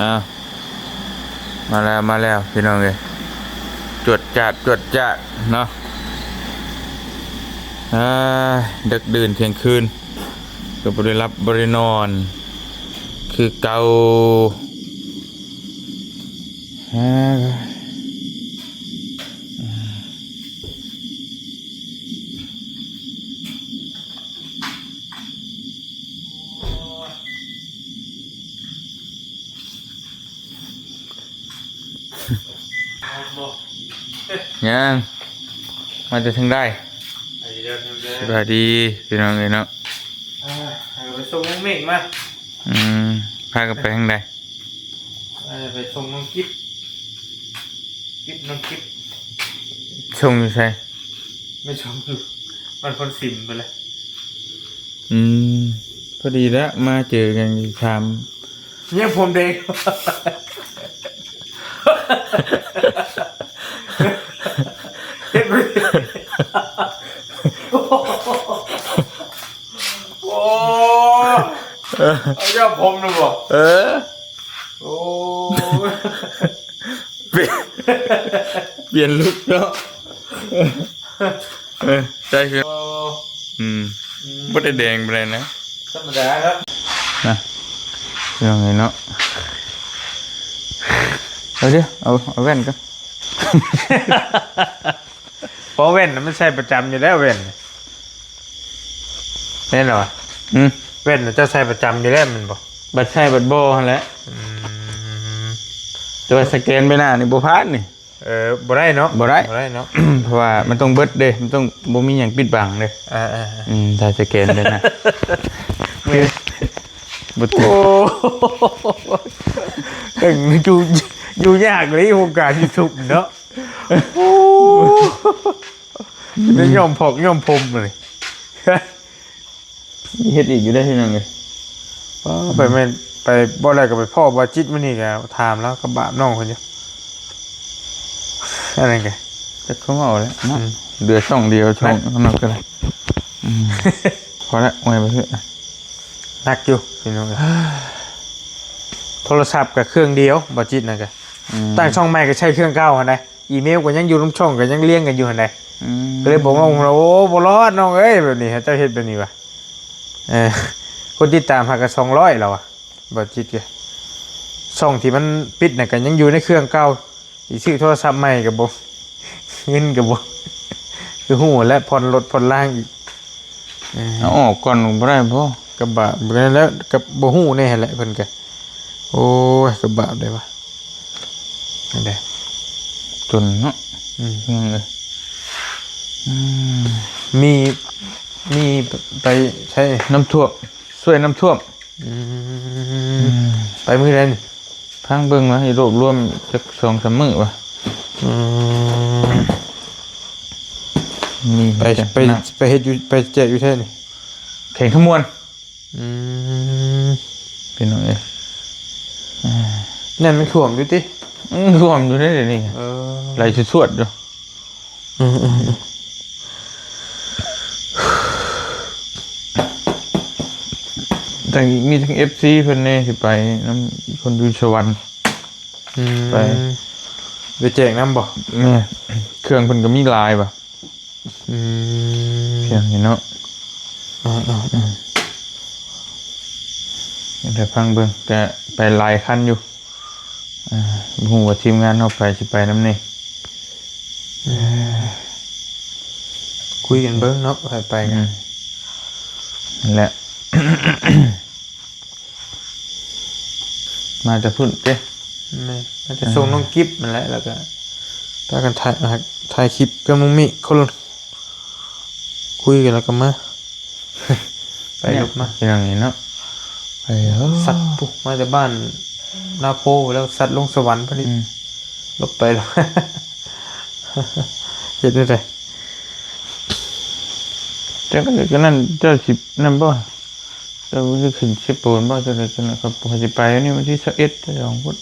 อ้าวมาแล้วพี่น้องเลยจวดจัดเนาะดึกดื่นเที่ยงคืนก็บ่ได้รับบ่ได้นอนคือเก่ายังมาจะถึงได้สวัสดีพี่น้องเลยเนาะไปส่งน้องเมฆมาพากันไปทางใดไปส่งน้องกิ๊บน้องกิ๊บส่งอยู่ใช่ไม่ชมมันคนสิมไปเลยพอดีแล้วมาเจอกันอีกคเนี่ยผมเด็กเฮ็ดไปโอ้ยอดผมนะบ่โอ้เปลี่ยนลุคเนาะได้คือบ่ได้แดงไปเลยนะธรรมดาครับนะยังไงเนาะเอาแว่นกันเพราะเว้นมันใช้ประจำอยู่แล้วเว้นแน่นอนเว้นจะใช้ประจำอยู่แล้วมันบอกบัตรใช่บัตรโบแหละตัวสแกนไปหน้านี่บ่พลาดนี่บ่ได้เนาะบ่ได้เนาะเพราะว่ามันต้องเบิดเด้มันต้องบ่มีหยังปิดบังเด้ถ้าสแกนได้นะบ่โอ้ตึงอยู่ยากเลยโครงการที่สุดเนาะนี่ย่อมพมเลยเฮ็ดอีกอยู่ได้ที่นั่นเลยไปแม่ไปบ่อะไรก็ไปพ่อบาจิตมื้อนี้แกถามแล้วกับบาปน้องคนเดียวอะไรแกจะเขาเอาแล้วเดือช่องเดียวช่องข้างนอกก็ได้พอแล้วไว้ไปเถอะนักอยู่พี่น้องโทรศัพท์กับเครื่องเดียวบาจิตนะแกตั้งช่องใหม่ก็ใช้เครื่องเก่าหั่นน่ะอีเมลก็ยังอยู่ในช่องก็ยังเลี้ยงกันอยู่หั่นน่ะก็เลยบอกว่าโอ้บ่รอดน้องเอ้ยแบบนี้เจ้าเฮ็ดแบบนี้วะคนติดตามหากัน200แล้วอ่ะบาจิตแกช่องที่มันปิดน่ะก็ยังอยู่ในเครื่องเก่าอีซื้อโทรศัพท์ใหม่ก็บ่เงินก็บ่คือฮู้และผ่อนรถผ่อนล่างอีกเอาออกก่อนบ่ได้พ่อกระบะแล้วกับบ่ฮู้แน่แหละเพิ่นก็โอ้ยกระบะได้ปะนั่นแหละจนเนาะยังเลยมีไปใช้น้ำท่วมช่วยน้ำท่วมไปมื้อใดนี่พังเบิ่งมาให้รวบรวมจัก 2-3 มื้อว่ะไปเฮ็ดอยู่ไปแจกอยู่แท้นี่แข่งขมวนเป็นน้องเอ้ยนั่นมันท่วมอยู่ติท่วมอยู่ได้เดี๋ยวนี้ไหลสวดๆอยู่แต่มีทั้ง FC เพิ่นแน่สิไปน้ำคนดูสวรรค์ไปแจกน้ำบ่เนี่ยเครื่องเพิ่นก็มีลายป่ะเพียงนี่เนาะเดี๋ยวพังเบิ่งแต่ไปหลายคันอยู่ฮู้ว่าทีมงานเฮาไปสิไปนำนี่คุยกันเบิ่งเนาะไปกันนั่นแหละ มาจะพุ่นเด้มันจะส่งน้องกิ๊บมันแหละแล้วก็ถ้ากันถ่ายคลิปกับน้องมิคนคุยกันแล้วก็มาไปลบมาอย่างนี้เนาะไปสัตว์ปุ๊บมาจากบ้านนาโพแล้วสัตว์ลงสวรรค์พอดีลบไปแล้วเห็นได้ก็นั่นเจ้าสิบนั่นบ่เจ้าจะขึ้นสิบปูนบ่เจ้าจะนะครับพอจะไปนี่วันที่21เจ้าของพุทธ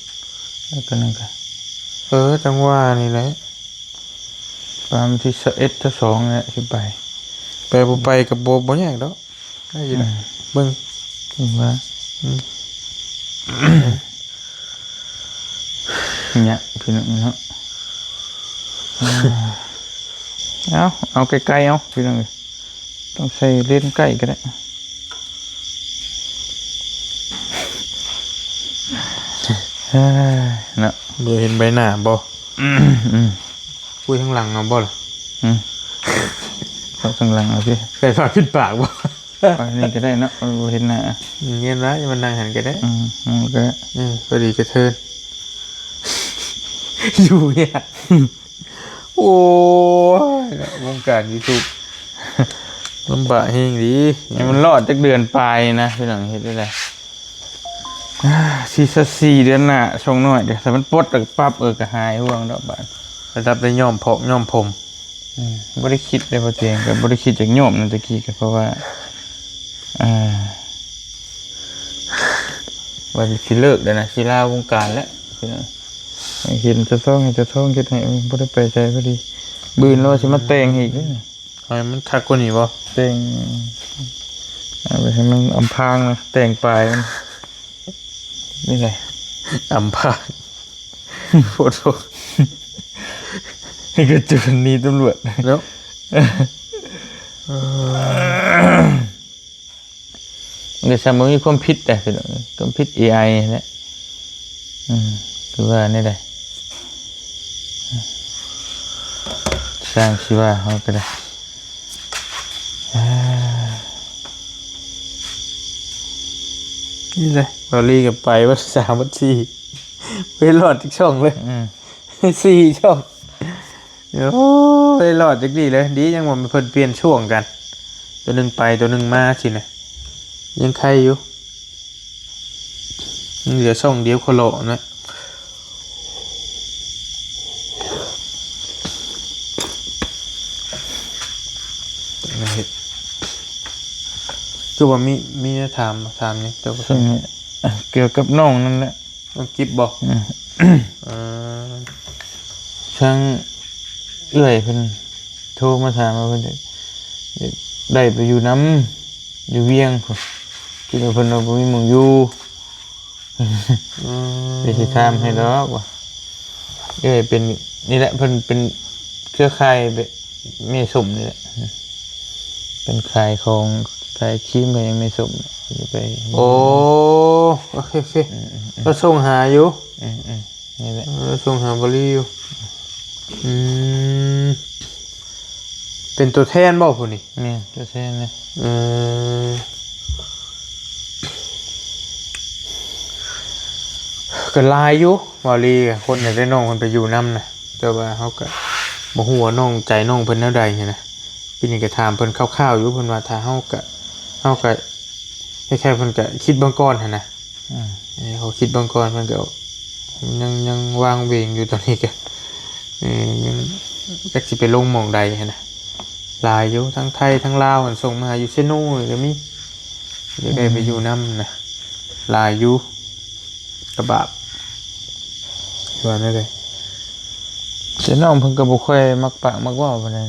แล้วก็นั่นก็จังหวะนี่แหละประมาณที่21 22เนี่ยสิไปบ่ไปกับบ่ยากดอกได้อยู่เบิ่งว่า เนี่ยพี่น้องเนาะเอาใกล้ๆเอาพี่น้องต้องใส่เล่นใกล้ก็ได้เนาะ เบื่อเห็นใบหน้าบ่ คุยข้างหลังเอาบ่ล่ะ เข้าข้างหลังเอาพี่ ใส่ฝากขึ้นปากบ่ อันนี้ก็ได้เนาะเห็นหน้า เงียบละมันนั่งหันก็ได้ ก็ได้ พอดีกระเทิน อยู่เนี่ย โอ้ยวงการยูทูบลำบากเฮงดี มันรอดจากเดือนปลายนะพี่น้องเห็นได้เลย4 เดือนหน้าช่วงน้อยเดี๋ยวแต่มันปลดแล้วปั๊บก็หายห่วงดอกบาท ระดับได้ย่อมเพาะย่อมผม บ่ได้คิดเลยพอเตียงก็บ่ได้คิดจากโยมนั่นตะกี้ก็เพราะว่าว่าสิเลิกแล้วนะสิลาวงการแล้วพี่น้องเห็นจะท้องเฮ็ดให้บ่ได้ไปใจพอดีบืนแล้วสิมาแต่งอีกเด้อ ให้มันคักกว่านี้บ่ แต่งเอาไปให้มันอำพรางนะแต่งปลายมันนี่แหละ อำพรางโฟโต้ นี่ก็จุดนี้ตำรวจ แล้ว มันก็สมมุติมีความผิดแต่พี่น้องความผิด AI แหละคือว่านี่แหละสร้างชีวะเขาก็ได้ นี่เลยบอลลี่กับไปวัด3 วัด 4ไปหลอดอีกช่องเลย 4 ช่องโอ้ไปหลอดจักดีเลยดียังว่ามันเพิ่นเปลี่ยนช่วงกันตัวหนึ่งไปตัวหนึ่งมาสินะยังใครอยู่เหลือช่องเดียวโคโลนะคือว่ามีแนะถามนี่เจ้าก็ ซึ่งเกี่ยวกับน้องนั่นแหละ ต้องกิบบอก ช่างเอื้อยเพิ่นโทรมาถามว่าเพิ่นได้ไปอยู่น้ำอยู่เวียงพุ่นคิดว่าเพิ่นบ่มีหมู่อยู่ไปสิถามให้ดอกว่าเอ้ยเป็นนี่แหละเพิ่นเป็นเครือข่ายแม่สมนี่แหละเป็นขายของขายครีมก็ยังไม่สมจะไป โอ้โอเคก็ส่งหาอยู่ นี่แหละ ส่งหาบริอยู่เป็นตัวแทนบ่ผู้นี่ นี่จะแท้นะ ก็ลายอยู่บริคนอยากได้น้องคนไปอยู่น้ำนะแต่ว่าเขาก็บ่ฮู้ว่าน้องใจน้องเพิ่นแนวใดนี่นะปีนี้ก็ถามเพิ่นคร่าวๆอยู่เพิ่นว่าถ้าเฮาก็คล้ายๆเพิ่นก็คิดเบื้องก่อนหั่นนะเขาคิดเบื้องก่อนเพิ่นก็ยังวางเวงอยู่ตอนนี้ก็ยังจักสิไปลงหม่องใดหั่นนะหลายอยู่ทั้งไทยทั้งลาวส่งมาอยู่เซโนก็มีอยากได้ไปอยู่น้ำนะหลายอยู่กระบะว่าได้เลย แต่น้องเพิ่นก็บ่ค่อยมักปากมักเว้าปานนั้น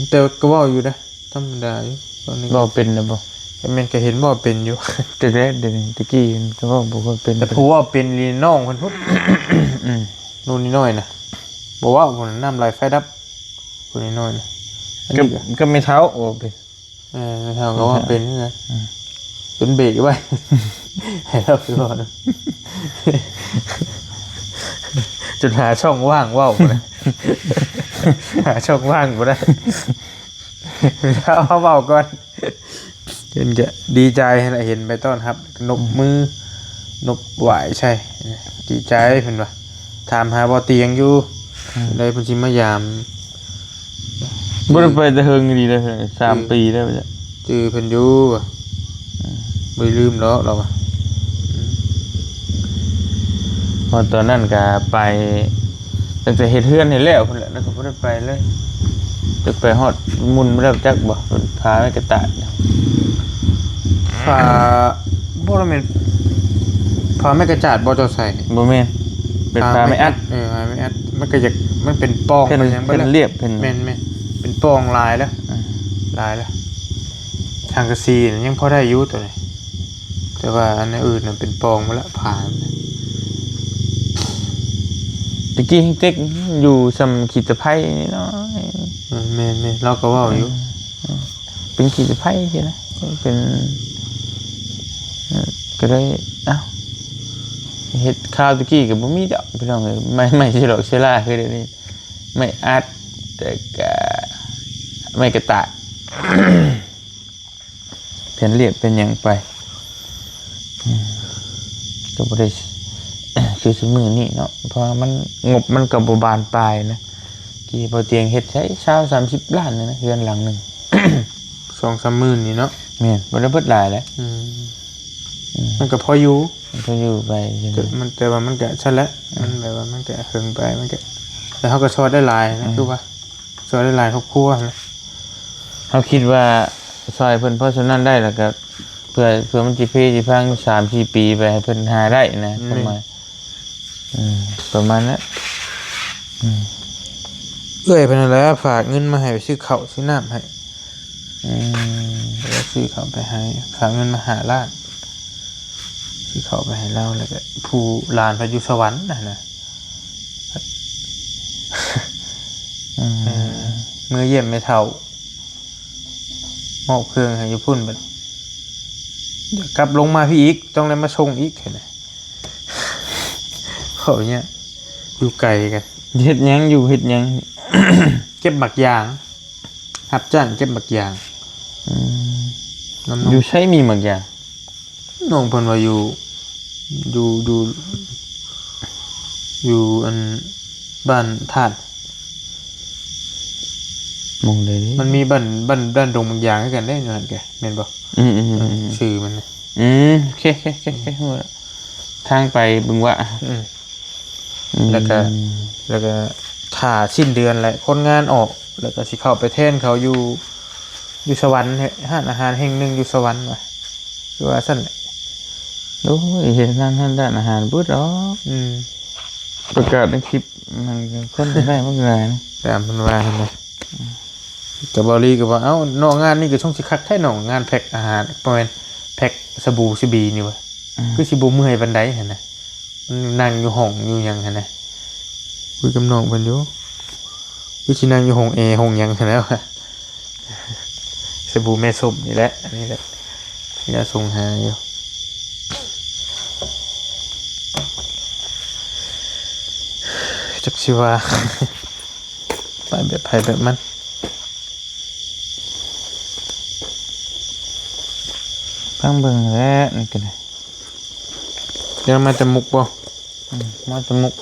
แต่ก็ว่าอยู่นะธรรมดาอยู่ตอนนี้ เว้าเป็นน่ะบ่ แม่นก็เห็นว่าเป็นอยู่ แต่แรกเดี๋ยวนี้ตะกี้ก็เว้าบ่ค่อยเป็น แต่ผู้ว่าเป็นลีน้องคนพุทธนู่นนี่น้อยนะบอกว่าผมน้ำลายไฟดับคนนี้น้อยนะอันนี้ ก็ไม่เท้าโอ้เป็น ไม่เท่ากับว่าเป็นนี่นะเป็นเบรกไว้ ให้เราไปก่อนนะจุดหาช่องว่างว่าวนะหาช่องว่างก็ได้เอาเบาก่อนเห็นจะดีใจเห็นไปต้อนครับนบมือนบไหวใช่ดีใจเพิ่นว่าถามหาบ่อเตียงอยู่ได้เพิ่นสิมายาม บ่ได้ไปแต่เฮิงดีเลย3 ปีได้วจ้ะ จื้อเพิ่นอยู่ว่ะบ่ได้ลืมแล้วเราอ่ะ พอตอนนั้นก็ไปตั้งแต่เฮ็ดเฮือนให้แล้วพุ่นแหละแล้วก็บ่ได้ไปเลยจะไปฮอดมุนบ่ได้จักบ่พาไปกระตะ ฝาบ่ละแม่นฝาไม่กระจาดบ่เจ้าใส่ บ่แม่นเป็นพาไม่อัด พาไม่อัดมันก็อยากมันเป็นปอง เพิ่น ไปยัง เพิ่นเรียบเพิ่น แม่นเป็นปองลายแล้วลายแล้วทางกระซียังพอได้อยู่ตัวนี้แต่ว่าอันอื่นน่ะเป็นปองมาแล้วผ่าน ตะกี้เต็กอยู่สำขีดตะไคร้นี่เนาะ แม่เราก็เว่าอยู่ เป็นขีดตะไคร้ใช่ไหมเป็นก็ได้เอ้าเฮ็ดข้าวตะกี้กับบ่มีดอกพี่น้องเอ้ยไม่ใช่ดอกเชล่าคือเดี๋ยวนี้ไม่อัดแต่ก็ไม่กระต่าย เพียนเรียกเป็นหยังไปก็บ่ได้ คือสมือนี่เนาะเพราะมันงบมันกับบานปลายนะกี่พอเตียงเฮ็ดใช้เช้า30 ล้านเลยนะเรือนหลังหนึ่ง 2-3 หมื่นนี่เนาะ แม่นบ่ได้เบิดหลายแล้ว มันก็พออยู่ มันก็อยู่ไปใช่ไหม มันแต่ว่ามันก็ชัดแล้วมันแบบว่ามันก็เฮิงไปมันก็แต่เขาก็ชอดได้หลายนะคือว่าชอดได้หลายครอบครัวนะ เขาคิดว่าซอยเพิ่นเพราะฉะนั้นได้แล้วก็เพื่อมันสิเพสิพัง3-4 ปีไปให้เพิ่นหาได้นะประมาณประมาณนั้น เอ้ยเป็นอะไรฝากเงินมาให้ไปซื้อข้าวซื้อน้ำให้แล้วซื้อข้าวไปให้ฝากเงินมาหาล้านซื้อข้าวไปให้เราแล้วก็ผู้ลานไปอยู่สวรรค์นะเมื่อเยี่ยมไม่เท่ามอบเครื่องให้อยู่พุ่นแบบเดี๋ยวกลับลงมาพี่อีกต้องเลยมาชงอีกเห็นไหมเขาเนี่ยอยู่ไกลกัน เฮ็ดหยังอยู่เฮ็ดหยัง เก็บบักยางรับจ้างเก็บบักยางน้ำน อยู่ใช้มีหมากอย่าง น้องเพิ่นว่าอยู่อันบ้านธาตุ มองเลยดิ มันมีบ้านดงบางอย่างให้กันได้อยู่หั่นแกแม่นบ่ชื่อมันน่ะ โอเคหมดแล้วทางไปบึงวะ แล้วก็ถ่าสิ้นเดือนแหละคนงานออกแล้วก็สิเข้าไปแทนเขาอยู่สวรรค์ร้านอาหารแห่งหนึ่งอยู่สวรรค์ว่ะคือว่าซั่นแหละ โอ้ยเห็นนั่นด้านอาหารพูดหรอประกาศในคลิปมันก็คนได้มากเลยนะ ตามเพิ่นว่าหั่นน่ะแต่บรีก็ว่าเอ้าเนาะงานนี่ก็ช่วงสิคักแท้เนาะงานแพ็คอาหารประมาณแพ็คสบู่ซิบีนี่ว่ะคือสิบ่เมื่อยปานใดหั่นน่ะมันนั่งอยู่ห้องอยู่หยังหั่นน่ะคุยกับน้องเพิ่นอยู่คือสินั่งอยู่ห้องแอร์ห้องหยังหั่นแล้วอะสบู่แม่ส้มนี่แหละอันนี้แหละอย่าส่งหาอยู่จักสิว่า ไปแบบไผแบบมัน ฟังเบิ่งแล้วนี่ก็ได้ เดี๋ยวมาจะมุกบ่ มาตะมุก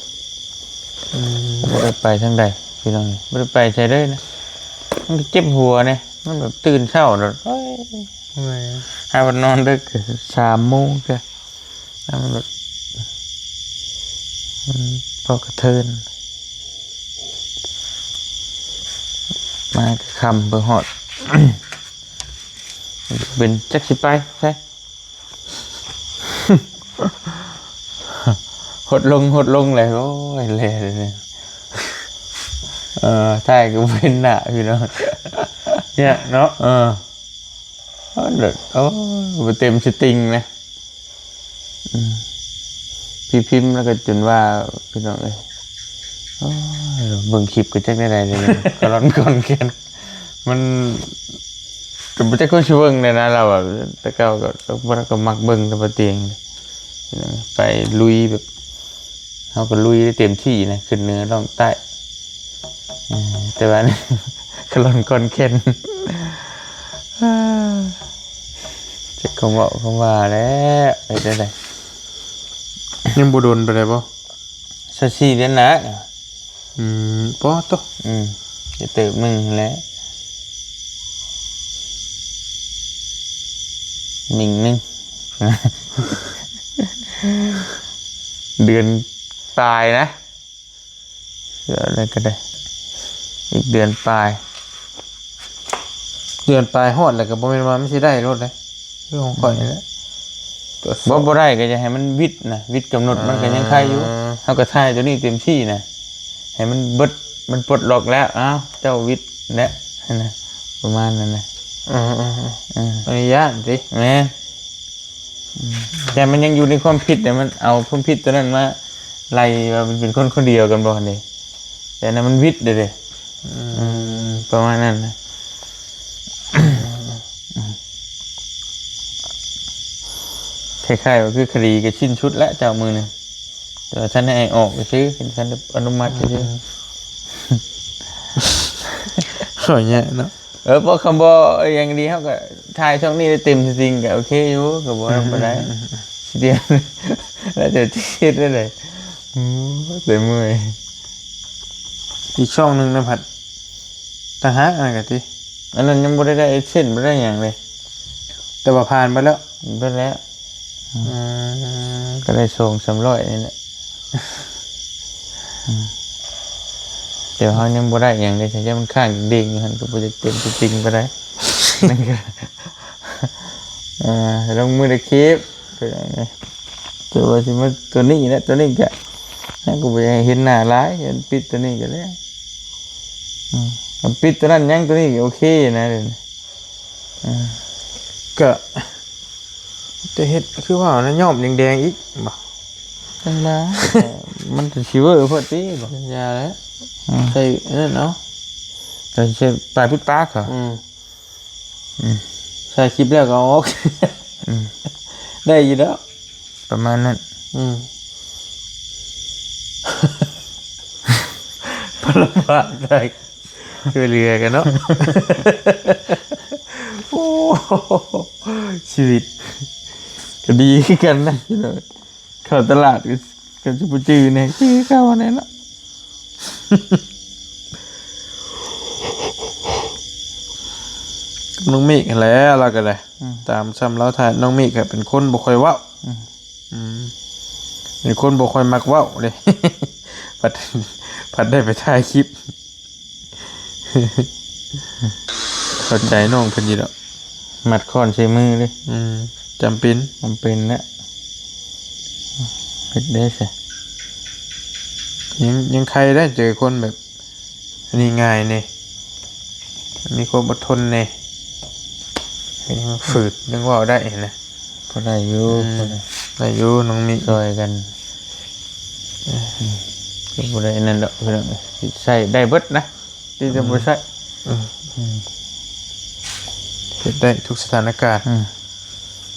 บ่ได้ไปทางใดพี่น้องบ่ได้ไปใช่เด้อนะมันก็เจ็บหัวเนี่ยมันแบบตื่นเช้าแล้วเอ้ยหาวันนอนดึก3 โมงก็แล้วมันแบบพอกระเทินมาก็คำเบิ่งฮอด เป็นจักสิไปใช่ หดลงเลยโอ้ยเละเลยเนี่ยใช่ก็เป็นหน้าพี่น้อง เนี่ยเนาะ เด็ดโอ้เต็มสติงนะพี่พิมพ์แล้วก็จนว่าพี่น้องเลยเบิ่งคลิปก็จักได้ไรเลยก็ร้อนก่อนแค่มันก็บ่จักคนสิเบิ่งเลยนะเราแบบแต่เก่าก็มักเบิ่งแต่บ่เตียงไปลุยแบบเฮาก็ลุยได้เต็มที่นะขึ้นเหนือล่องใต้แต่ว่านี่ ก็ร้อนก่อนแค่จะคำว่าแล้วไปได้ได ยังบ่โดนไปได้บ่ สัก4 เดือนนะ บ่ตอ จะเติบหนึ่งแล้วมิงหนึง เดือนปลายนะเดี๋ยวอะไรก็ได้ อีกเดือนปลาย เดือนปลายฮอดแล้วก็บ่แม่นว่ามันสิได้รถเลยเรื่องของข่อยนี่แหละตรวจสอบ บ่ได้ก็จะให้มันวิทย์นะวิทย์กำหนดมันก็ยังใครอยู่เฮาก็ทายตัวนี้เต็มที่นะให้มันเบิดมันปลดล็อกแล้วอ้าวเจ้าวิทย์และนะประมาณนั้นนะ อนุญาตสิ แม่แต่มันยังอยู่ในความผิดแต่มันเอาความผิดตัวนั้นมา ไล่ว่ามันเป็นคนคนเดียวกันบ่นี่แต่นั้นมันวิทย์เด้ประมาณนั้นนะคล้ายๆว่าคือคดีก็ชิ้นชุดและเจ้ามือนึงแต่ท่านให้ออกไปซื้อท่านอนุมัติซื้อ สวยเนี่ยเนาะ เพราะคำบอกอย่างดีเขาก็ทายช่องนี้ได้เต็มจริงๆก็โอเคอยู่ก็บอกว่าบ่ได้เดียวแล้วเดี๋ยวที่ได้เลยเต็มมือ อีกช่องหนึ่งนะผัดต่างหากอะไรกันที อันนั้นยังบ่ได้เส้นบ่ได้อย่างเลย แต่ว่าผ่านไปแล้ว ไปแล้วก็ได้ส่ง300นี่แหละเดี๋ยวเขายังบ่ได้อย่างเลยใช่ไหมมันข้างดิ่งมันก็บ่จะเต็มจริงไปได้นั่นก็ลงมือในคลิปตัวว่าสิมาตัวนี้นะตัวนี้ก็นั่นก็บ่ให้เห็นหน้าร้ายเห็นปิดตัวนี้ก็แล้วปิดตัวนั้นยังตัวนี้โอเคนะเดี๋ยวนี้ ก็จะเห็ดคือว่านะย่อมแดงๆอีกบ่ จังนะมันจะชิวพอดีบ่ ยาแล้วใส่นั่นเนาะ แต่ใช่ปลายพุทธปากเหรอ ใส่คลิปแล้วก็ออกได้อยู่แล้ว ประมาณนั้น พลบาทได้ช่วยเหลือกันเนาะโอ้ชีวิต ก็ดีกันนะพี่น้องเข้าตลาดก็จะไปจื้อเนี่ยจื้อเข้ามาเนี่ยเนาะ น้องมิกแล้วเราก็เลยตามซ้ำเราถ่ายน้องมิกเป็นคนบ่ค่อยเว้าเป็นคนบ่ค่อยมักเว้าเลย ผัดได้ไปถ่ายคลิป เข้าใจน้องเพิ่นอยู่แล้ว มัดค้อนใช้มือเลย จำเป็น มันเป็นนะเฮ็ดได้ใช่ ยังใครได้เจอคนแบบอันนี้ง่ายเนี่ยมีความอดทนเนี่ยยังฝืดยังเว่าได้นะ พอได้อยู่พอได้ ได้อยู่น้องมิ ช่วยกันก็บ่ได้นั่นดอกพี่น้องใช้ได้เบิดนะที่จะบ่ใช้ เฮ็ดได้ทุกสถานการณ์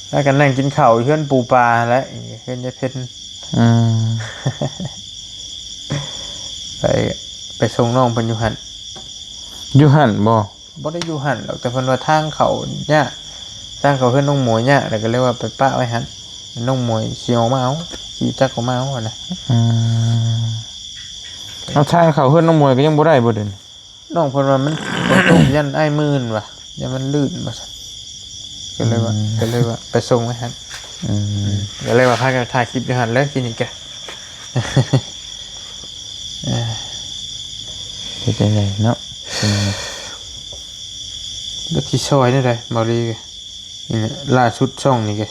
แล้วกันนั่งกินข้าวเพื่อนปูปลาและเพื่อนยายเพชรไปส่งน้องเพิ่นอยู่หัน อยู่หั่นบ่ บ่ได้อยู่หันหรอกแต่เพิ่นว่าทางเขาเนี่ยทางเขาเพื่อนน้องหมวยเนี่ยแล้วก็เรียกว่าไปป้าไว้หันน้องหมวยเชียวมาเอาขี่จักรเขามาเอานะ เอาทางเขาเฮือนน้องมวยก็ยังบ่ได้บ่เด่น น้องเพิ่นว่ามันตกยันไอ้มื่นว่ะยันมันลื่นว่าซั่นก็เลยว่าไปส่งไว้หันก็เลยว่าพากันถ่ายคลิปอยู่หันแล้วกินอีกแก เป็นจังไดเนาะ แล้วที่ซอยนี่ได้มารีแกนี่นะล่าสุดช่องนี่แก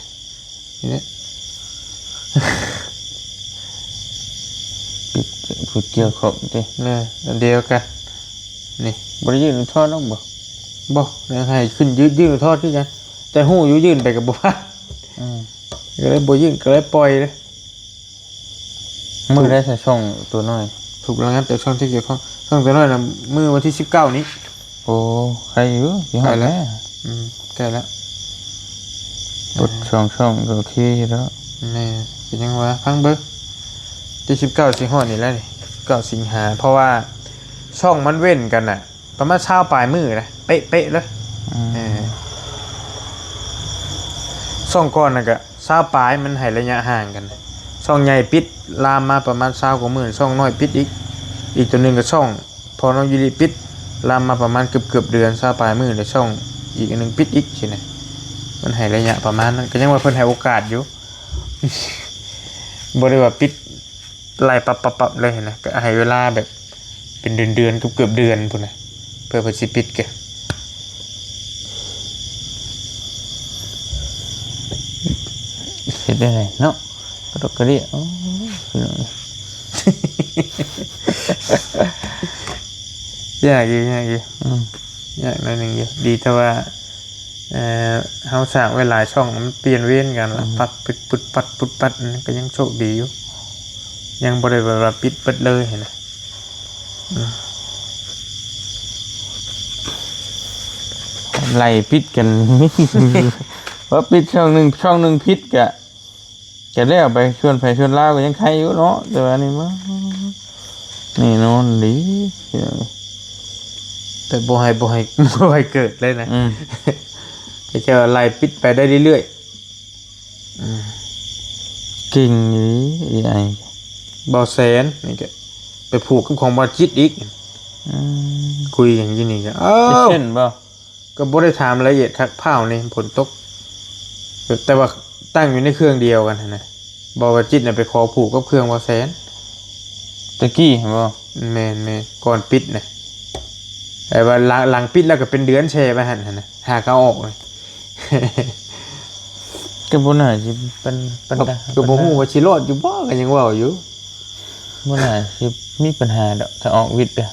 นี่นะ ปิดพูดเกี่ยวข้องติ เนี่ยอันเดียวกันนี่ บ่ได้ยื่นท่อน้องบ่ บ่แล้วให้ขึ้นยื่นทอดที่กันแต่หู้อยู่ยื่นไปกับบ่ว่าก็เลยบ่ยื่นก็เลยปล่อยเลย มือได้ใส่ช่องตัวน้อย ถูกแล้วครับจากช่องที่เกี่ยวข้องช่องตัวน้อยนะมื้อวันที่19นี้ โอ้ใครอยู่สิฮอดแล้ว ใกล้แล้ว กดช่องก็โอเคอยู่แล้ว นี่เป็นยังวะพังเบิ่งที่19สิงหานี่แหละนี่9สิงหาเพราะว่าช่องมันเว้นกันน่ะประมาณเช้าปลายมื้อนะเป๊ะๆเลยช่องก่อนน่ะก็เช้าปลายมันให้ระยะห่างกันช่องใหญ่ปิดลามมาประมาณ20กว่ามื้อช่องน้อยปิดอีกตัวหนึงก็ช่องพอน้องยูริปิดลามมาประมาณเกือบเดือนเช้าปลายมื้อแล้วช่องอีกอันนึงปิดอีกใช่ไหมมันให้ระยะประมาณนั้นก็ยังว่าเพิ่นให้โอกาสอยู่ บ่ได้ว่าปิดไล่ปับเลยนะก็ให้เวลาแบบเป็นเดือนเกือบเดือนพุ่นน่ะเพื่อเพิ่นสิปิดแก เฮ็ดได้ไงเนาะกระดกกระเดี่ยพี่น้อง ยากอยู่ยากหน่อยหนึงอยู่ดีแต่ว่าเฮาสร้างไว้หลายช่องมันเปลี่ยนเวียนกันละปัดปึ๊ดปัดปึ๊ดปัดนั่นก็ยังโชคดีอยู่ ยังบ่ได้แบบว่าปิดเปิดเลยเห็นนะ ไล่พิษกัน ว่าปิดช่องหนึ่งพิษกะแล้วไปชวนไผชวนลาวก็ยังใครอยู่เนาะแต่ว่านี่มั้งนี่นอนหลี แต่บ่ให้บ่ให้เกิดเลยนะ อืม แค่ว่าไล่ปิดไปได้เรื่อย เก่งอยู่ดิไอ้ ๆบ่แสนนี่ก็ไปผูกกับของบ่จิตอีก อืม คุยอย่างนี้นี่ก็อ้า ได้ ว เช่นบ่ ก็บ่ได้ถามรายละเอียดคักเผานี่ฝนตกแต่ว่าตั้งอยู่ในเครื่องเดียวกันนะบ่ว่าจิตน่ะไปขอผูกกับเครื่องบ่แสน ตะกี้บ่ แม่นก่อนปิดน่ะแต่ว่าหลังปิดแล้วก็เป็นเดือนแช่ไปหั่นน่ะหาเขาออกเลย ก็บ่น่าสิเป็นปัญหา ก็บ่ฮู้ว่าสิรอดอยู่บ่ก็ยังเว้าอยู่ บ่น่าสิมีปัญหาดอกถ้าออกวิทย์เด้อ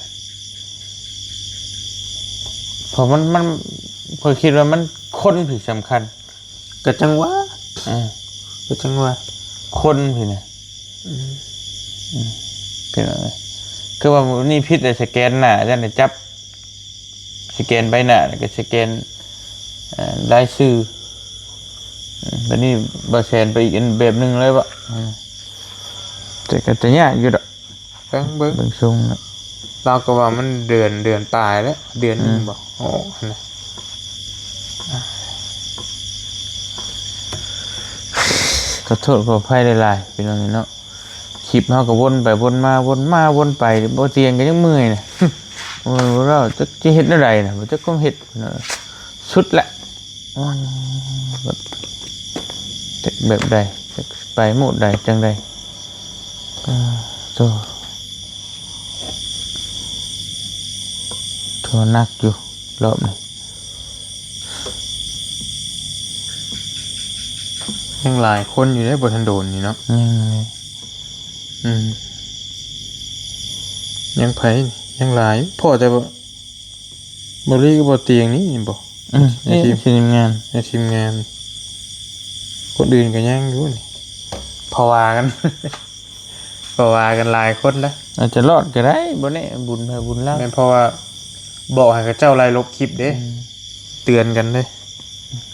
เพราะมันพอยคิดว่ามันคนที่สำคัญ ก็จังว่า อืม ก็จังว่า คนพี่น่ะเป็นอะไรคือว่านี่พิษเลยสแกนหน้าจังได๋จับสแกนใบหน้าแล้วก็สแกนรายชื่อบัดนี้บ่แซนไปอีกแบบหนึงเลยบ่แต่ก็จะยากอยู่ดอก เบิ่ง เบิ่งทรงนะ เราก็ว่ามันเดือนตายแล้วเดือนหนึงบ่อ๋อนะ ขอโทษขออภัยหลายๆพี่น้องเนาะคลิปเฮาก็วนไปวนมาวนไปบ่เตียงก็ยังเมื่อยน่ะ โอ้ยเราจะเฮ็ดอะไรน่ะบ่จักคงเฮ็ดเนาะสุดละแบบจักแบบใดจักไปโหมดใดจังใดโตหนักอยู่รอบนี้ ยังหลายคนอยู่ได้บ่ทันโดนนี่เนาะ ยังไง อืมยังไผนี่ยังหลายพ่อแต่บ่รีก็บ่เตียงนี้บ่ นี่ทีมงาน ในทีมงานคนอื่นก็ยังอยู่นี่พอว่ากัน พอว่ากันหลายคนแล้ว อาจจะรอดก็ได้บ่แน่บุญไปบุญแล้ว แม่นเพราะว่าบอกให้กับเจ้าไล่ลบคลิปเด้เตือนกันเด้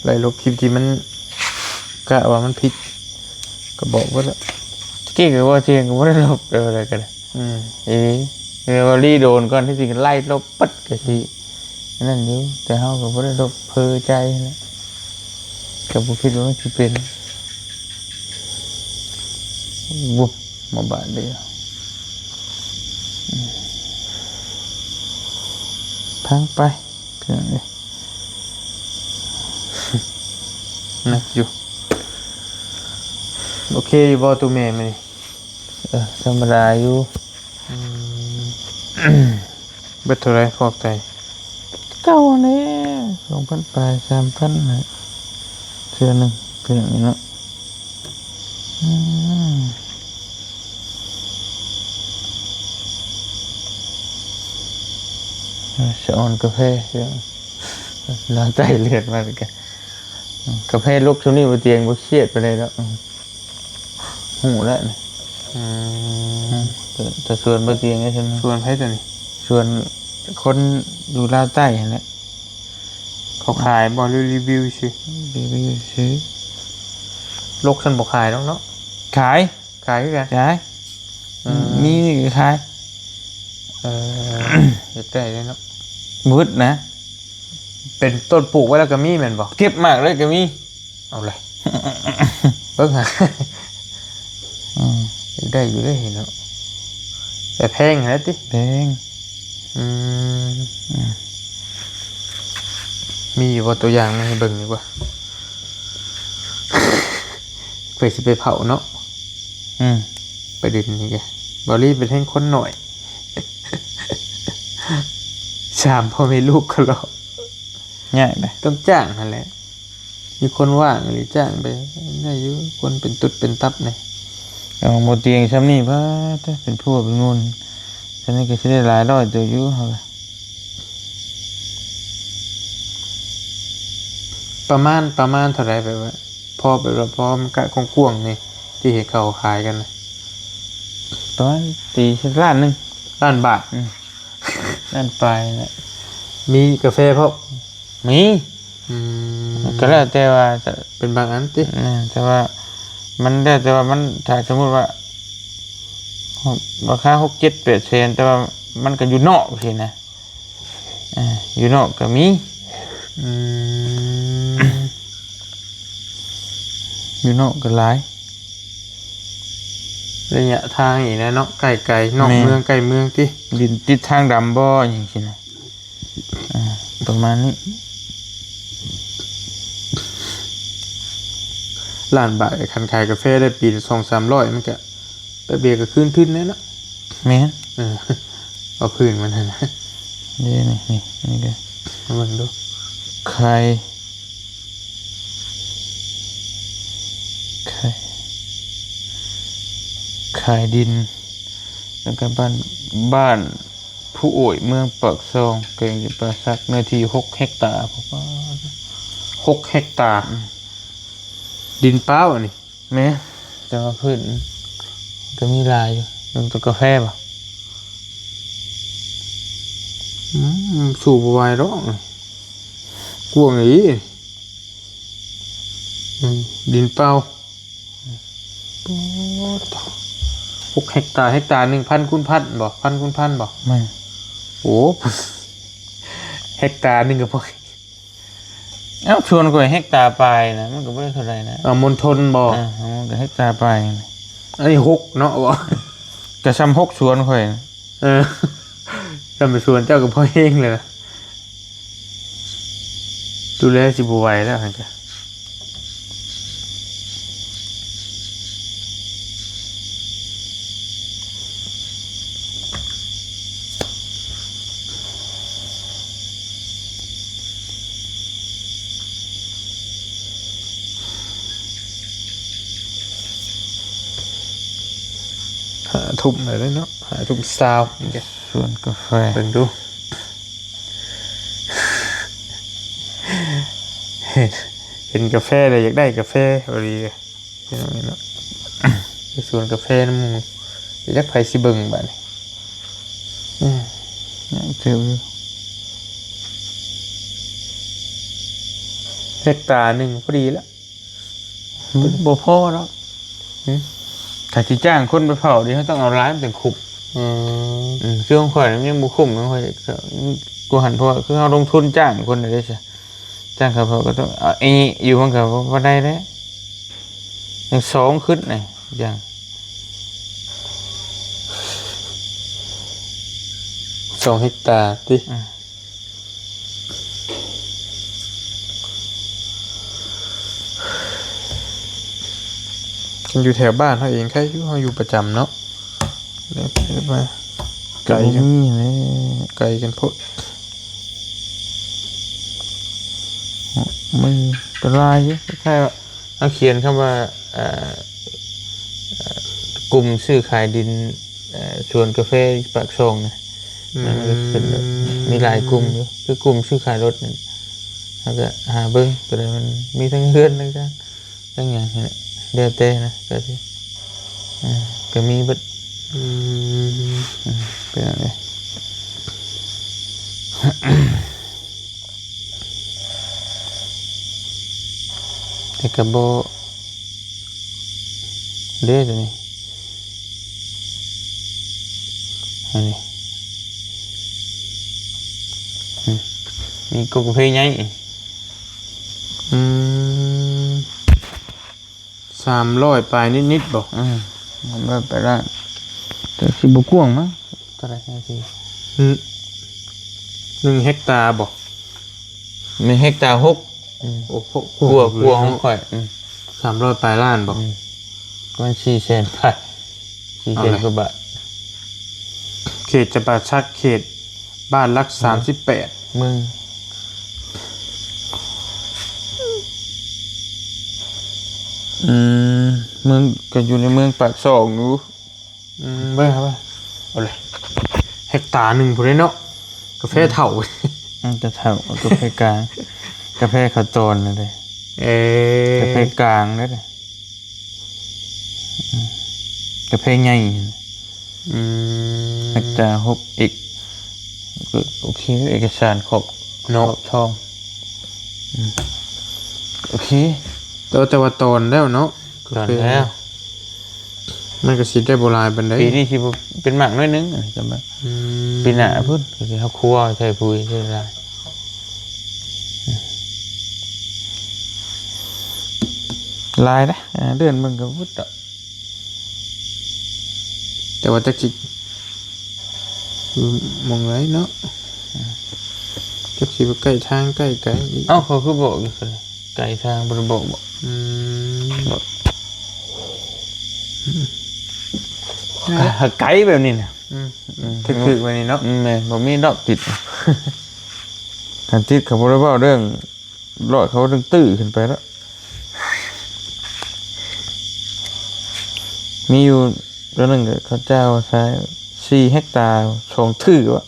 ไล่ลบคลิปที่มันกะว่ามันผิดก็บอกว่าแล้ว เก่งก็ว่าเทียงก็บ่ได้ลบอะไรกัน ว่ารีโดนก่อนที่สิไล่ลบปัดก็สินั่นอยู่แต่เฮาก็บ่ได้ลบเพอใจนะก็บ่คิดว่ามันสิเป็นวุบมาบาดเดียวพังไปเพียงนี้ หนักอยู่โอเคอยู่บ่ตัวแม่มื้อนี้ ธรรมดาอยู่ เบิดเท่าไหร่ฟอกไต เก่าแน่2,000 ปลาย 3,000นะเทื่อหนึงเพียงนี้เนาะสะออนกาแฟเรื่องล้างใจเลือดมาเลยกันกาแฟลุกช่วงนี้บนเตียงบ่เครียดไปเลยแล้วหูแล้วนี่แต่ส่วนบนเตียงนี่ใช่ไหม ส่วนไผตัวนี้ ส่วนคนอยู่ลาวใต้นั่นแหละ เขาขายบ่รีวิวซื่อ รีวิวซื้อ โลกฉันบ่ขายดอกเนาะ ขาย ขายคือกัน ขายมีนี่ก็ขาย เฮ็ดได้เลยเนาะ มืดนะ เป็นต้นปลูกไว้แล้วก็มีแม่นบ่ เก็บมากเลยก็มี เอาเลย เบิ่งหา ได้อยู่ได้เห็นเนาะแต่แพงแล้วติ แพง มีอยู่บ่ตัวอย่างมาให้เบิ่งดีกว่า เพื่อสิไปเผาเนาะไปดินนี่แกบ่รีบเป็นแห่งคนหน่อย ชามพ่อแม่ลูกก็รอ ง่ายเลย ต้องจ้างนั่นแหละมีคนว่างหรือจ้างไปได้อยู่คนเป็นตุดเป็นตับเนี่ย เอาหมดเตียงซ้ำนี่พะเป็นพวกเป็นงูนฉะนั้นก็จะได้หลายร้อยตัวอยู่เขาเลย ประมาณเท่าไรแบบว่าพอแบบว่าพอมันกะกว้างๆนี่ที่เห็นเขาขายกันนะ ประมาณตีสักล้านหนึง ล้านบาท ล้านปลายแหละ มีกาแฟเพราะ มี อืม ก็แล้วแต่ว่าจะ เป็นบางอันติ แต่ว่ามันได้แต่ว่ามันถ้าสมมุติว่าราคา6-7-8 แสนแต่ว่ามันก็อยู่นอกสินะอยู่นอกก็มี อืม อยู่นอกก็หลาย ระยะทางอีกนะเนาะไกลๆนอก แม่ เมืองไกลเมืองติ ดินติดทางดำบ่อย่างสินะประมาณนี้ ล้านบาทคันขายกาแฟได้ปีละ200-300มันก็ไปเบียร์ก็คืนทุนแน่เนาะ แม่น เออเอาคืนมันนั่นนะ นี่นี่เลย เอาเบิ่งดู ไข่ดินแล้วก็บ้านผู้โอยเมืองปากซองเก่งจะประสักเนื้อที่6 เฮกตาร์เพราะว่า 6 เฮกตาร์ดินเปล่าอันนี้ แม่แต่ว่าพืชก็มีลายอยู่มันตัวกาแฟป่ะ สู่บ่ไหวดอกกวางอีดินเปล่า6 เฮกตาร์1,000 คูณ 1,000บ่1,000 คูณ 1,000บ่ ไม่ โอ้ เฮกตาร์หนึงก็พอ เอ้าชวนกูเฮกตาร์ไปนะมันก็ไม่ได้เท่าไรนะ มณฑลบ่ มันก็เฮกตาร์ไป อันนี้6เนาะบ่ กระชำ6 ชวนค่อย เออจำไปสวนเจ้ากับพ่อเองเลยนะดูแลสิบไหวแล้วฮะจ้ะหาทุ่มหน่อยได้เนาะหาทุ่มซาวนี่แก ชวนกาแฟ เบิ่งดู เห็นกาแฟเลยอยากได้กาแฟพอดีเลยเนาะไปสวนกาแฟน้ำมูอยากไผสิเบิ่งบ้าดนี้ เจออยู่ เฮกตาร์หนึ่งพอดีแล้ว บ่พอแล้วถ้าที่จ้างคนไปเผาดิเขาต้องเอาร้านเป็นคุบคือของข่อยมันยังบุคุ้มของข่อยกูหันเพราะว่าคือเขาลงทุนจ้างคนได้ใช่จ้างเขาเพราะก็ต้องเอาไอ้นี่อยู่มันก็บ่ได้แล้วยัง2ขึ้นไงอย่าง 2 เฮกตาร์ติกันอยู่แถวบ้านเขาเองแค่เขาอยู่ประจำเนาะเดี๋ยวไปมาไกลกัน นี่เลย ไกลกันพด มันก็ลายอยู่แค่ว่าเขาเขียนคำว่ากลุ่มซื้อขายดินชวนกาแฟปากซองนะมันก็เป็นแบบมีหลายกลุ่มอยู่คือกลุ่มซื้อขายรถนั่นแล้วก็หาเบิ้งตัวใดมันมีทั้งเฮือนทั้งจ้างทั้งอย่างนี้แหละเดี๋ยวแต่นะก็สิก็มีเบิดเป็นอะไร แต่กระโบเด้ตัวนี้อันนี้มีกกเพยไง 300ปลายนิดๆบอก มันก็ไปได้แต่สิบกวงมั้งเท่าไหร่สิ 1 เฮกตาร์บอก มีเฮกตาร์6 โอ้โห กลัวของข่อย 300ปลายล้านบอก ก็400,000 บาท400,000 กว่าบาท เขตจำปาชักเขตบ้านรัก38มึงมึงก็อยู่ในเมืองปากซองอยู่ เบ้ครับเอาเลยเฮกตาร์หนึ่งผู้ใดเนาะกาแฟเถ่า จะเท่ากาแฟกลางกาแฟขาวโจรนั่นเลย กาแฟกลางนั่นเลยกาแฟใหญ่ นักจ่าฮบอีกโอเคเอกสารครบนกทองโอเค แต่ว่าตอนแล้วเนาะ ตอนแล้ว มันก็สิได้โบราณบันได ปีนี้ที่เป็นหมากน้อยนึงจำไว้ปีหน้าพุ่นคือเขาครัวใช่ปุยใช่ไรลายนะเดือนมึงก็วุ้ดอ่ะ แต่ว่าจักสิมองไรเนาะจักสิไปใกล้ทางใกล้ไกลอีก เอ้าเขาคือบอกอยู่เลยไก่ทางบริบอกไก่แบบนี้นะ ถึกๆแบบนี้เนาะ แม่บอกมีดอกติดคันติดเขาบอกว่าเรื่องรอดเขาเรื่องตื้อขึ้นไปแล้ว มีอยู่เรื่องหนึ่งเขาเจ้าใช้4 เฮกตาร์ชงทื่อวะ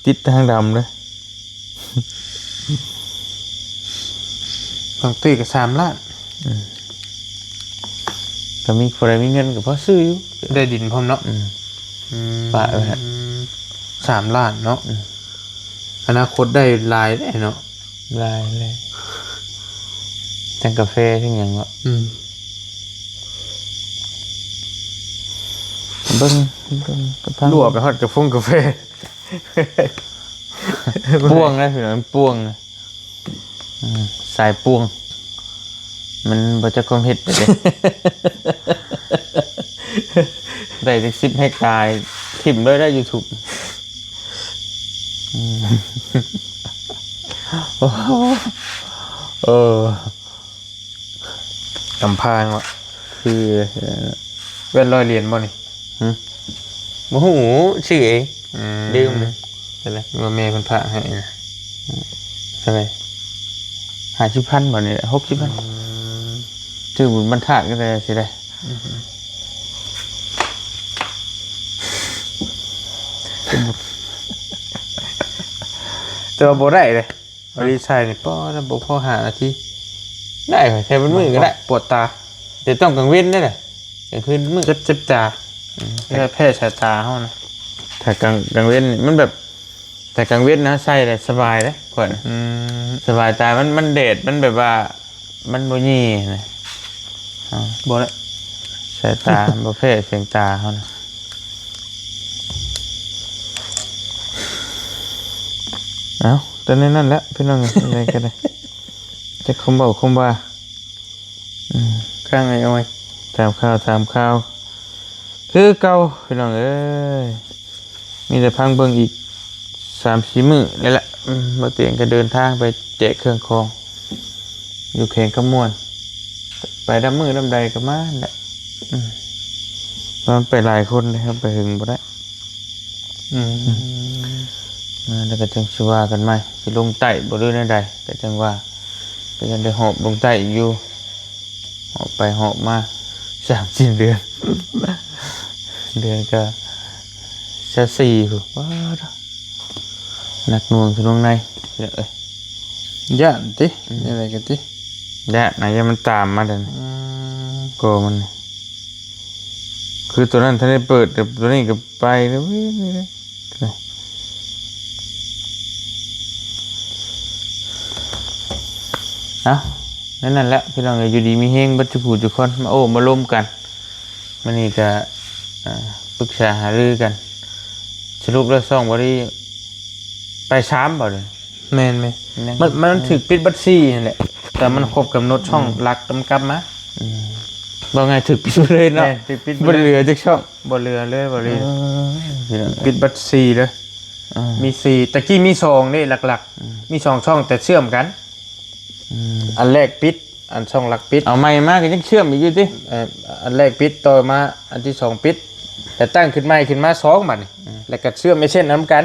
ติดทางดำเลย ต้องตื้อกับ3 ล้าน ก็มีคนใดมีเงินกับพ่อซื้ออยู่ ได้ดินพร้อมเนาะ ปะไปฮะ 3 ล้านเนาะอนาคตได้หลายได้เนาะ ลายเลยจังกาแฟทั้งอย่างวะเบิ้งกระพัง ลวกไปฮอดกับฟงกาแฟ ป้วงนะพี่น้องป้วงนะสายป้วง มันบ่จะความเห็ดไปเลย ได้ถึง10 เฮกตาร์ทิ่มด้วยได้ YouTube กำพางวะคือเว้น100 เหรียญบ่นี่ โอ้โหชื่อเองดื่มเลยใช่ไหม ว่าแม่เพิ่นพระให้นะ ใช่ไหม50,000บ่นี่แหละ60,000ชื่อบุญบรรทัดก็ได้สิได้แต่ว่าบ่ได้เลยบริษัทนี่ป้อนะบ่พอ5 นาที ได้ค่ะใช้เป็นมือก็ได้ ปวดตา แต่ต้องกลางเว้นได้แหละกลางคืนมือ เจ็บตาแพ้สายตาเฮานะ ถ้ากลางเว้นนี่มันแบบ แต่กลางเว้นนะใส่เลยสบายเลยก่อนสบายตามันเดดมันแบบว่ามันโบยี่นะ บ่ได้ สายตา ประเภทเสียงตาเขานะเอาตอนนี้นั่นแหละพี่น้องอะไรกันเลยจะคมบอกคมว่า ข้างไอ้อ้อย ถามข้าวคือเก่าพี่น้องเอ้ยมีแต่พังเบิ่งอีก3-4 มื้อนี่แหละบ่เตียงก็เดินทางไปแจกเครื่องคองอยู่แข่งขมวนไปดำมือดำใดก็มาแหละมันไปหลายคนเลยครับไปหึงบ่ได้แล้วก็จังสิว่ากันไหมสิลงใต้บ่หรือใดๆก็จังว่าก็ยังได้หอบลงใต้อีกอยู่หอบไปหอบมา3-4 เดือน เดือนก็4พุ่นว้าหนักหน่วงถึงลงในเอ้ย ย่านติอะไรกันติ แดดไหนยังมันตามมาเดินก็มันคือตัวนั้นท่านได้เปิดแต่ตัวนี้ก็ไปแล้วเอานั่นแหละพี่น้องอยู่ดีมีเฮงบัจจุผูจุคนมาโอ้มาล้มกันมันนี่ก็ปรึกษาหารือกันสรุปแล้วซ่องบริไปช้ำบ่เลย แม่นไหมมันถึกปิดบัญชีนั่นแหละแต่มันครบกำหนดช่องหลักกำกับมา บ่ไงถึกปิดเลยเนาะ ถึกปิด บ่เหลือจักช่อง บ่เหลือเลยบ่เหลือ พี่น้อง ปิดบัญชีเลยมี4ตะกี้มี2นี่หลักๆมี2ช่องแต่เชื่อมกันอันแรกปิดอันช่องหลักปิด เอาไม้มาก็ยังเชื่อมอีกอยู่ติ อันแรกปิดต่อมาอันที่2ปิดแต่ตั้งขึ้นใหม่ขึ้นมา2บัดนี่แล้วก็เชื่อมไม่เช่นน้ำกัน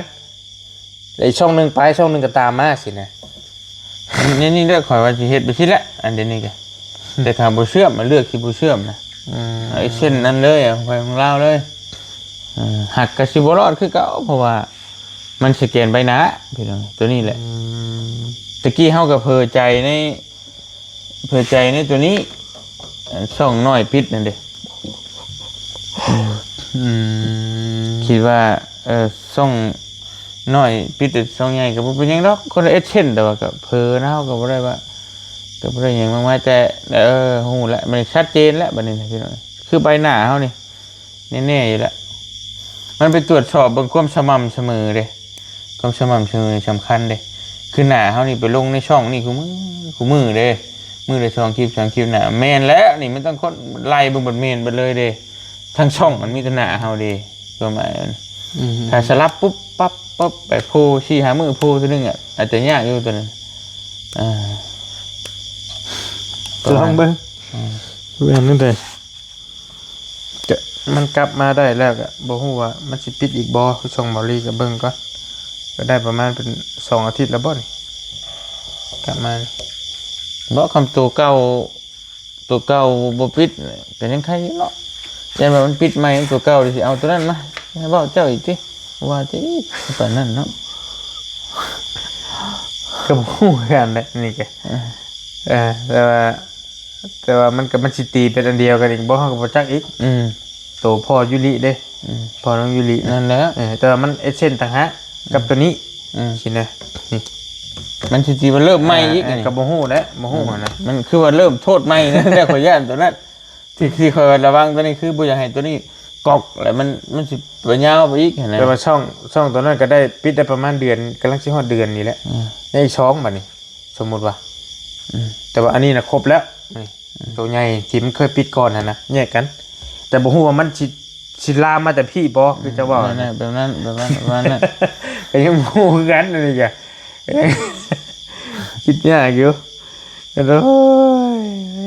แล้วอีกช่องนึงไปช่องนึงก็ตามมาสินะ นี่เลือกข่อยว่าสิเฮ็ดไปสิละอันเดี๋ยวนี้ก็แต่ถ้าบ่เชื่อมมาเลือกสิบ่เชื่อมนะไอ้เส้นนั้นเลยอ่ะไปของเราเลยหักก็สิบ่รอดคือเก่าเพราะว่ามันสแกนใบหน้าพี่น้องตัวนี้แหละตะกี้เฮาก็เผลอใจในตัวนี้ช่องน้อยปิดนั่นเด้ คิดว่าส่งน้อยปิดแต่ส่งใหญ่ก็บ่เป็นหยังดอกคนละเอเช่นแต่ว่าก็เผลอนะเฮาก็บ่ได้ว่าก็บ่ได้หยังมากมายแต่ฮู้แล้วมันชัดเจนแล้วบัดนี้นะพี่น้องคือใบหน้าเฮานี่แน่ๆอยู่แล้วมันไปตรวจสอบเบิ่งความสม่ำเสมอเด้ความสม่ำเสมอสำคัญเด้คือหน้าเฮานี่ไปลงในช่องนี่คือมือเด้มือละ2คลิป3คลิปหน้าแม่นแล้วนี่มันต้องคนไล่เบิ่งบ่แม่นเบิดเลยเด้ทั้งช่องมันมีแต่หน้าเฮาเด้ประมาณนั้นถ้าสลับปุ๊บปั๊บปั๊บไปโพชี้หามือโพตัวนึงอ่ะอาจจะยากอยู่ตัวนั้นลองเบิ่งเบิ่งนั่นเลยจะมันกลับมาได้แล้วก็บ่ฮู้ว่ามันสิปิดอีกบ่คือช่องบอลลี่ก็เบิ่งก่อนก็ได้ประมาณเป็น2 อาทิตย์แล้วบ่นี่กลับมาบ่คำตัวเก่าบ่ปิดก็ยังใครเนาะยันว่ามันปิดใหม่ตัวเก่าสิเอาตัวนั้นมาให้เว้าเจ้าอีกติว่าติปานนั้นเนาะก็บ่ฮู้กันแหละนี่แกแต่ว่ามันสิตีเป็นอันเดียวกันอีกบ่เฮาก็บ่จักอีกโตพ่อยุริเด้พ่อน้องยุรินั่นแหละแต่ว่ามันเอเซนต่างหากกับตัวนี้สินะนี่มันสิตีมันเริ่มใหม่อีกก็บ่ฮู้แหละบ่ฮู้นะมันคือว่าเริ่มโทษใหม่นะแล้วขอยย่านตัวนั้นที่คอยระวังตัวนี้คือบ่อยากให้ตัวนี้กอกแล้วมันสิไปยาวไปอีกนะแต่ว่าช่องตัวนั้นก็ได้ปิดได้ประมาณเดือนกำลังสิฮอดเดือนนี่แหละในช่องบัดนี้สมมุติว่าแต่ว่าอันนี้น่ะครบแล้วนี่ตัวใหญ่ที่มันเคยปิดก่อนนะแยกกันแต่บ่ฮู้ว่ามันสิลามมาแต่พี่บ่คือจะว่านั่นแบบนั้นก็ยังบ่ฮู้คือกันนี่จ้ะคิดยากอยู่โอ้ย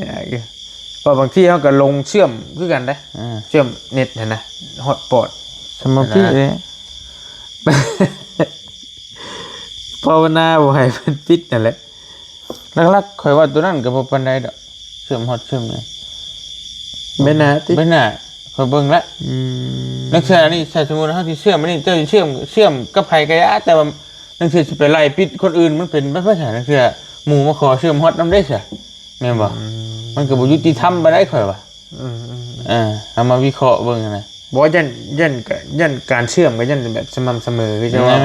ยากอยู่เพราะบางทีเฮาก็ลงเชื่อมคือกันเด้เชื่อมเน็ตนะฮอตปอตสมาธิเลยภาวนาบ่ให้มันปิดนั่นแหละลักๆข่อยว่าตัวนั้นก็บ่ปานใดดอกเชื่อมฮอตเชื่อมเลยไม่น่าข่อยเบิ่งละนักเชื่อนี่ใช่สมมุติเฮาสิเชื่อมมันนี่เจ้าสิเชื่อมกับไผก็ยะแต่ว่านักเชื่อสิไปไล่ปิดคนอื่นมันเป็นบ่ใช่นักเชื่อหมู่มาขอเชื่อมฮอตนำได้ซะแม่นบ่มันก็บ่ยุติธรรมปานใดข่อยว่าเอามาวิเคราะห์เบิ่งนะบ่ยันการเชื่อมก็ยันแบบสม่ำเสมอคือจะว่า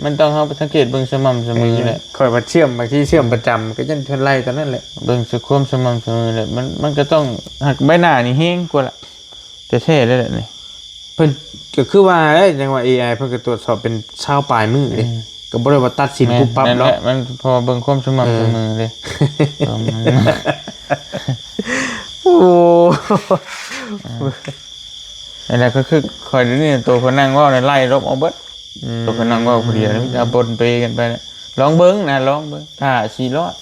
มันต้องเฮาไปสังเกตเบิ่งสม่ำเสมอแหละค่อยว่าเชื่อมบางทีเชื่อมประจำก็ยันเพิ่นไล่ตอนนั้นแหละเบิ่งสักความสม่ำเสมอแหละมันก็ต้องหักใบหน้านี่แฮงกว่าล่ะจะแท้ได้แหละนี่เพิ่นก็คือว่าได้จังว่า AI เพิ่นก็ตรวจสอบเป็นชาวปลายมือเด้ก็บ่ได้ว่าตัดสินปุ๊บปั๊บเนาะมันพอเบิ่งความสม่ำเสมอเลยโอ้อันนั้นก็คือคอยนี่ตัวคนนั่งว่าในไล่รบเอาเบิดตัวคนนั่งว่าคนเดียวนี่จะบนไปกันไปลองเบิ้งนะลองเบิ้งถ้าสีรอด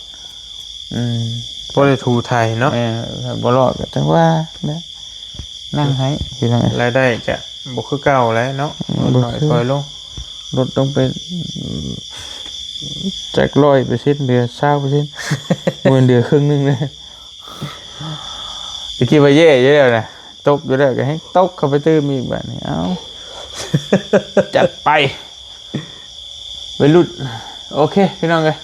พอได้ทูไทยเนาะบ่รอดก็จังว่านั่งให้พี่น้องรายได้จะบ่คือเก่าแล้วเนาะลดน้อยถอยลงลดลงไปจาก100%เหลือ20%มื้อเดือนครึ่งนึงเลยตะกี้ว่าแย่อยู่แล้วนะตกอยู่แล้วก็ให้ตกเข้าไปตื้มอีกแบบนี้เอาจัดไปหลุดโอเคพี่น้องเลย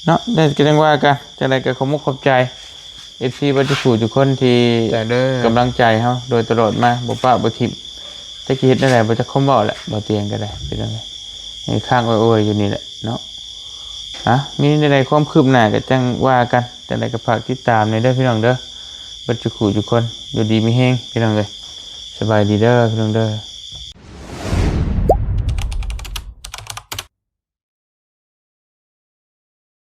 เนาะได้กันจังว่ากันจะได้กับขอบใจ FC บัดสู่ทุกคนที่กำลังใจเฮาโดยตลอดมาบ่ปะบ่ทิมจะคิดได้ไหนบ่จะคมบ่แหละบ่เตียงก็ได้พี่น้องเลยให้ข้างโอ้ยอยู่นี่แหละเนาะมีในความคืบหน้าก็จังว่ากันจังได้ก็ฝากติดตามในเด้อพี่น้องเด้อบัดจุขู่ทุกคนอยู่ดีมีแฮงพี่น้องเลยสบายดีเด้อพี่น้องเด้อ